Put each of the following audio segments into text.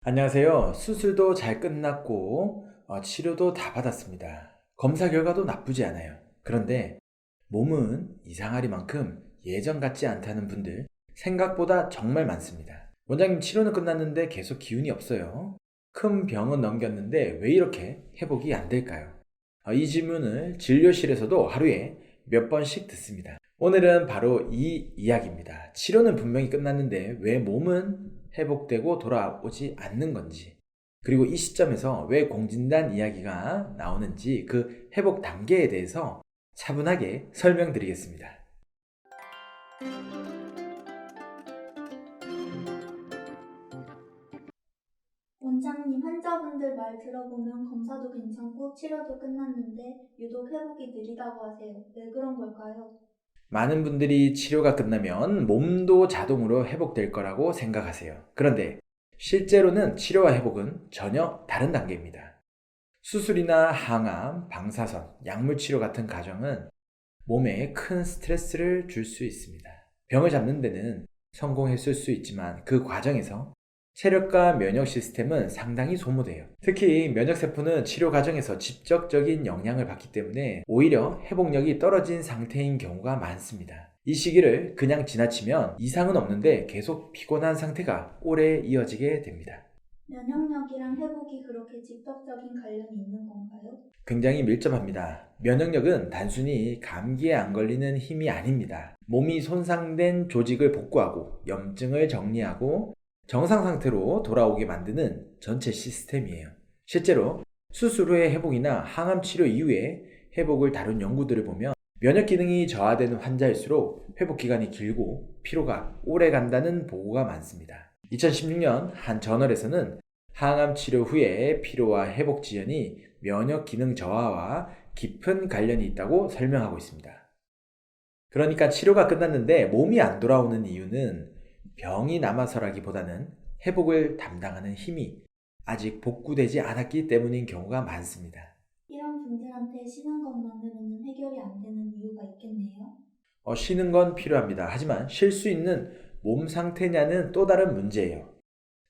안녕하세요. 수술도 잘 끝났고 치료도 다 받았습니다. 검사 결과도 나쁘지 않아요. 그런데 몸은 이상하리만큼 예전 같지 않다는 분들 생각보다 정말 많습니다. 원장님, 치료는 끝났는데 계속 기운이 없어요. 큰 병은 넘겼는데 왜 이렇게 회복이 안 될까요? 이 질문을 진료실에서도 하루에 몇 번씩 듣습니다. 오늘은 바로 이 이야기입니다. 치료는 분명히 끝났는데 왜 몸은 회복되고 돌아오지 않는 건지, 그리고 이 시점에서 왜 공진단 이야기가 나오는지, 그 회복 단계에 대해서 차분하게 설명드리겠습니다. 원장님, 환자분들 말 들어보면 검사도 괜찮고 치료도 끝났는데 유독 회복이 느리다고 하세요. 왜 그런 걸까요? 많은 분들이 치료가 끝나면 몸도 자동으로 회복될 거라고 생각하세요. 그런데 실제로는 치료와 회복은 전혀 다른 단계입니다. 수술이나 항암, 방사선, 약물 치료 같은 과정은 몸에 큰 스트레스를 줄 수 있습니다. 병을 잡는 데는 성공했을 수 있지만 그 과정에서 체력과 면역 시스템은 상당히 소모돼요. 특히 면역세포는 치료 과정에서 직접적인 영향을 받기 때문에 오히려 회복력이 떨어진 상태인 경우가 많습니다. 이 시기를 그냥 지나치면 이상은 없는데 계속 피곤한 상태가 오래 이어지게 됩니다. 면역력이랑 회복이 그렇게 직접적인 관련이 있는 건가요? 굉장히 밀접합니다. 면역력은 단순히 감기에 안 걸리는 힘이 아닙니다. 몸이 손상된 조직을 복구하고 염증을 정리하고 정상 상태로 돌아오게 만드는 전체 시스템이에요. 실제로 수술 후의 회복이나 항암 치료 이후에 회복을 다룬 연구들을 보면 면역 기능이 저하되는 환자일수록 회복 기간이 길고 피로가 오래 간다는 보고가 많습니다. 2016년 한 저널에서는 항암 치료 후에 피로와 회복 지연이 면역 기능 저하와 깊은 관련이 있다고 설명하고 있습니다. 그러니까 치료가 끝났는데 몸이 안 돌아오는 이유는 병이 남아서라기보다는 회복을 담당하는 힘이 아직 복구되지 않았기 때문인 경우가 많습니다. 이런 분들한테 쉬는 것만으로는 해결이 안 되는 이유가 있겠네요. 쉬는 건 필요합니다. 하지만 쉴 수 있는 몸 상태냐는 또 다른 문제예요.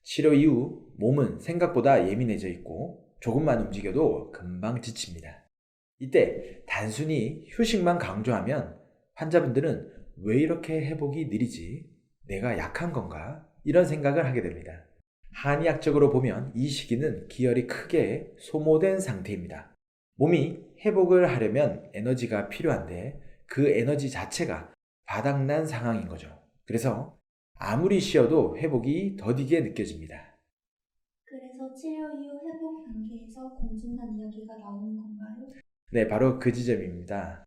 치료 이후 몸은 생각보다 예민해져 있고 조금만 움직여도 금방 지칩니다. 이때 단순히 휴식만 강조하면 환자분들은 왜 이렇게 회복이 느리지? 내가 약한 건가? 이런 생각을 하게 됩니다. 한의학적으로 보면 이 시기는 기혈이 크게 소모된 상태입니다. 몸이 회복을 하려면 에너지가 필요한데 그 에너지 자체가 바닥난 상황인 거죠. 그래서 아무리 쉬어도 회복이 더디게 느껴집니다. 그래서 치료 이후 회복 단계에서 공진단 이야기가 나오는 건가요? 네, 바로 그 지점입니다.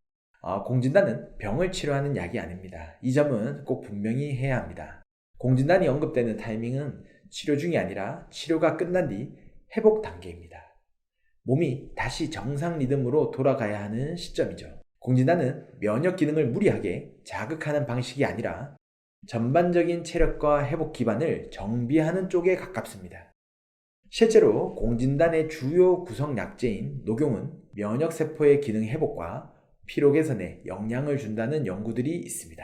공진단은 병을 치료하는 약이 아닙니다. 이 점은 꼭 분명히 해야 합니다. 공진단이 언급되는 타이밍은 치료 중이 아니라 치료가 끝난 뒤 회복 단계입니다. 몸이 다시 정상 리듬으로 돌아가야 하는 시점이죠. 공진단은 면역 기능을 무리하게 자극하는 방식이 아니라 전반적인 체력과 회복 기반을 정비하는 쪽에 가깝습니다. 실제로 공진단의 주요 구성 약제인 녹용은 면역세포의 기능 회복과 피로 개선에 영향을 준다는 연구들이 있습니다.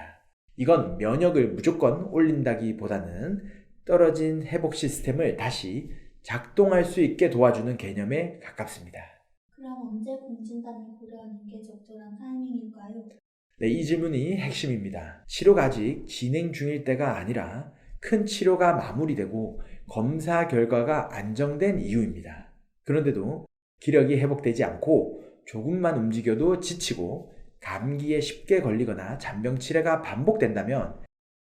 이건 면역을 무조건 올린다기보다는 떨어진 회복 시스템을 다시 작동할 수 있게 도와주는 개념에 가깝습니다. 그럼 언제 공진단을 고려하는 게 적절한 타이밍일까요? 네, 이 질문이 핵심입니다. 치료가 아직 진행 중일 때가 아니라 큰 치료가 마무리되고 검사 결과가 안정된 이유입니다. 그런데도 기력이 회복되지 않고 조금만 움직여도 지치고 감기에 쉽게 걸리거나 잔병 치레가 반복된다면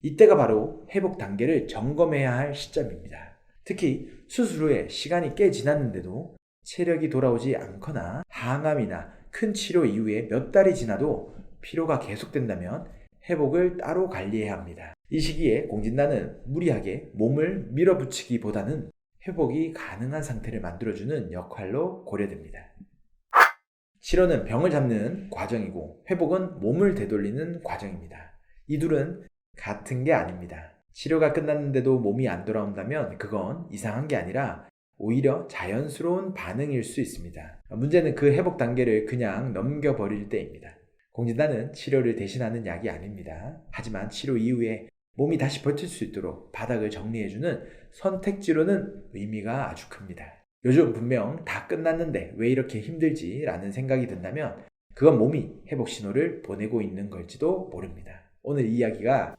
이때가 바로 회복 단계를 점검해야 할 시점입니다. 특히 수술 후에 시간이 꽤 지났는데도 체력이 돌아오지 않거나 항암이나 큰 치료 이후에 몇 달이 지나도 피로가 계속된다면 회복을 따로 관리해야 합니다. 이 시기에 공진단은 무리하게 몸을 밀어붙이기보다는 회복이 가능한 상태를 만들어주는 역할로 고려됩니다. 치료는 병을 잡는 과정이고 회복은 몸을 되돌리는 과정입니다. 이 둘은 같은 게 아닙니다. 치료가 끝났는데도 몸이 안 돌아온다면 그건 이상한 게 아니라 오히려 자연스러운 반응일 수 있습니다. 문제는 그 회복 단계를 그냥 넘겨버릴 때입니다. 공진단은 치료를 대신하는 약이 아닙니다. 하지만 치료 이후에 몸이 다시 버틸 수 있도록 바닥을 정리해주는 선택지로는 의미가 아주 큽니다. 요즘 분명 다 끝났는데 왜 이렇게 힘들지? 라는 생각이 든다면 그건 몸이 회복 신호를 보내고 있는 걸지도 모릅니다. 오늘 이 이야기가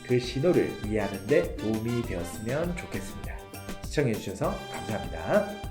그 신호를 이해하는 데 도움이 되었으면 좋겠습니다. 시청해주셔서 감사합니다.